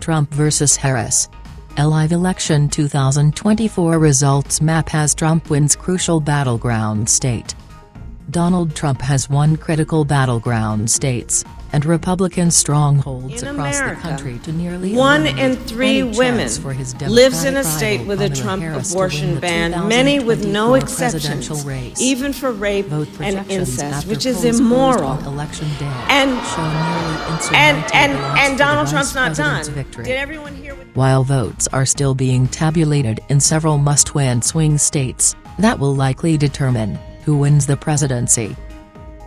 Trump vs. Harris. A live election 2024 results map has Trump wins crucial battleground state. Donald Trump has won critical battleground states and Republican strongholds across the country to nearly 1 in 3 women lives in a state with a Trump abortion ban, many with no exceptions, even for rape and incest, which is immoral. And Donald Trump's not done. Did everyone hear what— While votes are still being tabulated in several must-win swing states, that will likely determine who wins the presidency.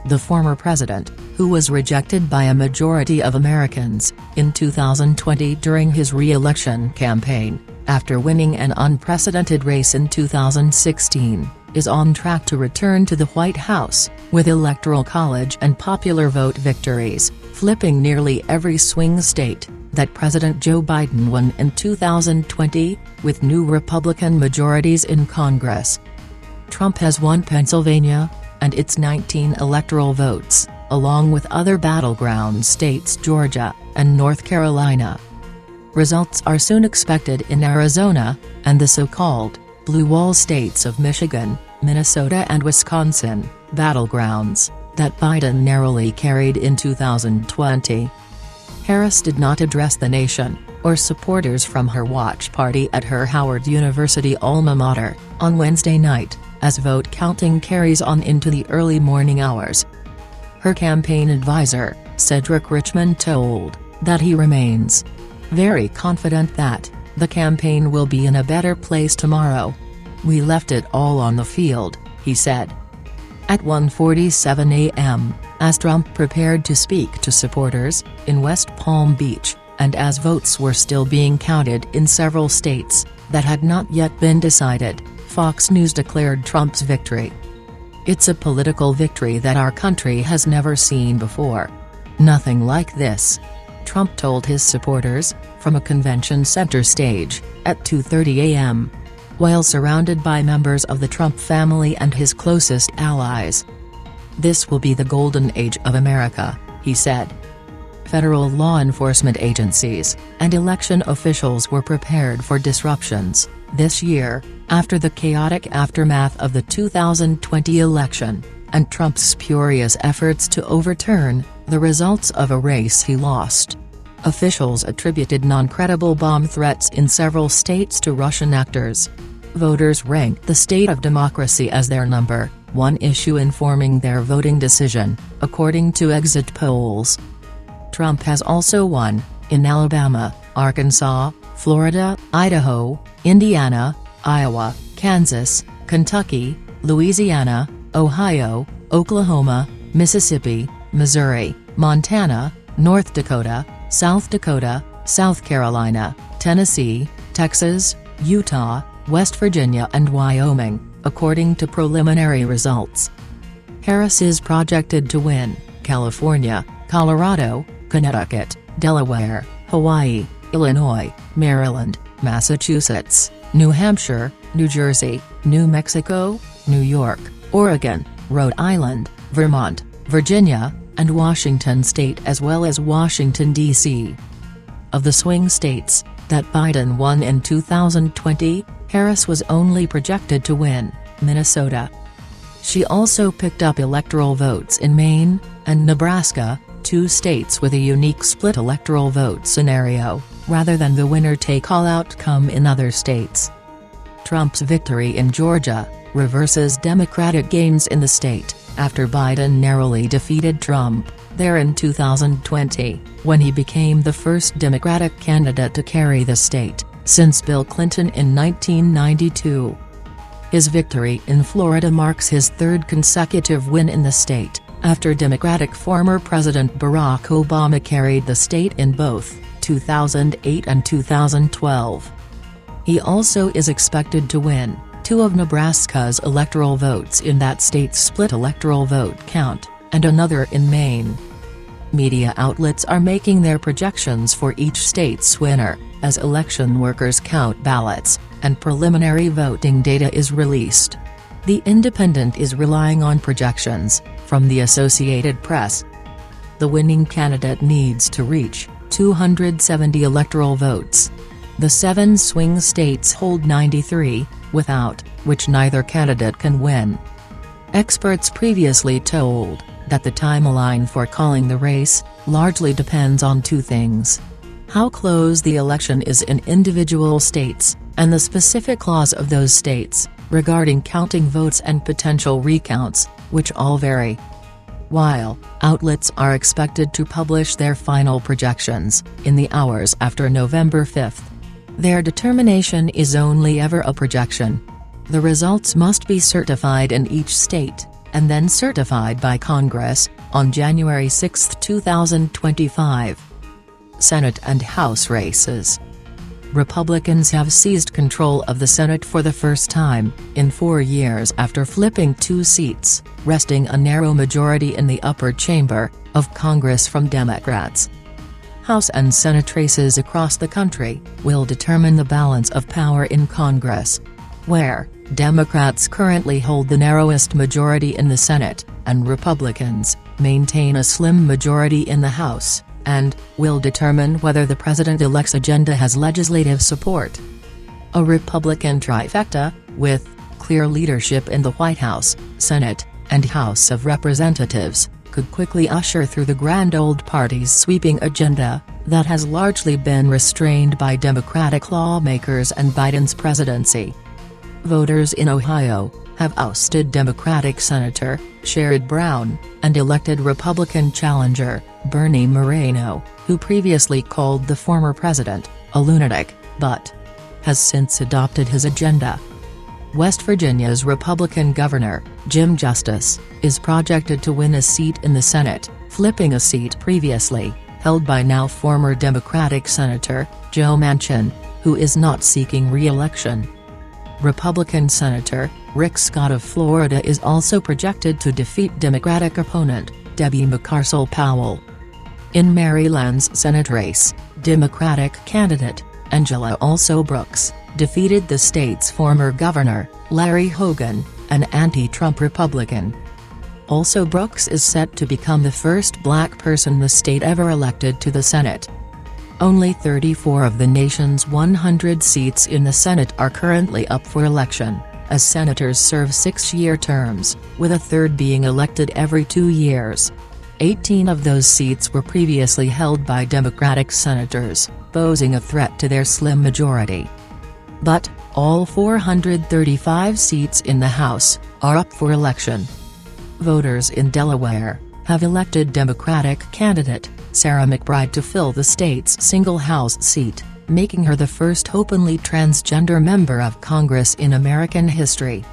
The former president, who was rejected by a majority of Americans in 2020 during his re-election campaign, after winning an unprecedented race in 2016, is on track to return to the White House, with Electoral College and popular vote victories, flipping nearly every swing state that President Joe Biden won in 2020, with new Republican majorities in Congress. Trump has won Pennsylvania and its 19 electoral votes, along with other battleground states Georgia and North Carolina. Results are soon expected in Arizona, and the so-called blue wall states of Michigan, Minnesota and Wisconsin, battlegrounds that Biden narrowly carried in 2020. Harris did not address the nation, or supporters from her watch party at her Howard University alma mater, on Wednesday night, as vote counting carries on into the early morning hours. Her campaign advisor, Cedric Richmond, told that he remains very confident that the campaign will be in a better place tomorrow. "We left it all on the field," he said. At 1:47 a.m., as Trump prepared to speak to supporters in West Palm Beach, and as votes were still being counted in several states that had not yet been decided, Fox News declared Trump's victory. "It's a political victory that our country has never seen before. Nothing like this," Trump told his supporters, from a convention center stage, at 2:30 a.m. while surrounded by members of the Trump family and his closest allies. "This will be the golden age of America," he said. Federal law enforcement agencies and election officials were prepared for disruptions this year, after the chaotic aftermath of the 2020 election, and Trump's spurious efforts to overturn the results of a race he lost. Officials attributed non-credible bomb threats in several states to Russian actors. Voters ranked the state of democracy as their number one issue informing their voting decision, according to exit polls. Trump has also won in Alabama, Arkansas, Florida, Idaho, Indiana, Iowa, Kansas, Kentucky, Louisiana, Ohio, Oklahoma, Mississippi, Missouri, Montana, North Dakota, South Carolina, Tennessee, Texas, Utah, West Virginia and Wyoming, according to preliminary results. Harris is projected to win California, Colorado, Connecticut, Delaware, Hawaii, Illinois, Maryland, Massachusetts, New Hampshire, New Jersey, New Mexico, New York, Oregon, Rhode Island, Vermont, Virginia, and Washington state, as well as Washington, D.C. Of the swing states that Biden won in 2020, Harris was only projected to win Minnesota. She also picked up electoral votes in Maine and Nebraska, 2 states with a unique split electoral vote scenario, rather than the winner-take-all outcome in other states. Trump's victory in Georgia reverses Democratic gains in the state, after Biden narrowly defeated Trump there in 2020, when he became the first Democratic candidate to carry the state since Bill Clinton in 1992. His victory in Florida marks his 3rd consecutive win in the state, after Democratic former President Barack Obama carried the state in both 2008 and 2012. He also is expected to win 2 of Nebraska's electoral votes in that state's split electoral vote count, and another in Maine. Media outlets are making their projections for each state's winner, as election workers count ballots, and preliminary voting data is released. The Independent is relying on projections from the Associated Press. The winning candidate needs to reach 270 electoral votes. The 7 swing states hold 93, without which neither candidate can win. Experts previously told that the timeline for calling the race largely depends on 2 things: how close the election is in individual states, and the specific laws of those states regarding counting votes and potential recounts, which all vary. While outlets are expected to publish their final projections in the hours after November 5, their determination is only ever a projection. The results must be certified in each state, and then certified by Congress on January 6, 2025. Senate and House races. Republicans have seized control of the Senate for the first time in 4 years after flipping 2 seats, wresting a narrow majority in the upper chamber of Congress from Democrats. House and Senate races across the country will determine the balance of power in Congress, where Democrats currently hold the narrowest majority in the Senate, and Republicans maintain a slim majority in the House, and will determine whether the president-elect's agenda has legislative support. A Republican trifecta, with clear leadership in the White House, Senate, and House of Representatives, could quickly usher through the grand old party's sweeping agenda that has largely been restrained by Democratic lawmakers and Biden's presidency. Voters in Ohio have ousted Democratic Senator Sherrod Brown and elected Republican challenger Bernie Moreno, who previously called the former president a lunatic, but has since adopted his agenda. West Virginia's Republican Governor, Jim Justice, is projected to win a seat in the Senate, flipping a seat previously held by now former Democratic Senator Joe Manchin, who is not seeking re-election. Republican Senator Rick Scott of Florida is also projected to defeat Democratic opponent Debbie McCarcel-Powell. In Maryland's Senate race, Democratic candidate Angela Also Brooks defeated the state's former governor, Larry Hogan, an anti-Trump Republican. Also Brooks is set to become the first black person the state ever elected to the Senate. Only 34 of the nation's 100 seats in the Senate are currently up for election, as senators serve 6-year terms, with a third being elected every 2 years. 18 of those seats were previously held by Democratic senators, posing a threat to their slim majority. But all 435 seats in the House are up for election. Voters in Delaware have elected Democratic candidate Sarah McBride to fill the state's single House seat, making her the first openly transgender member of Congress in American history.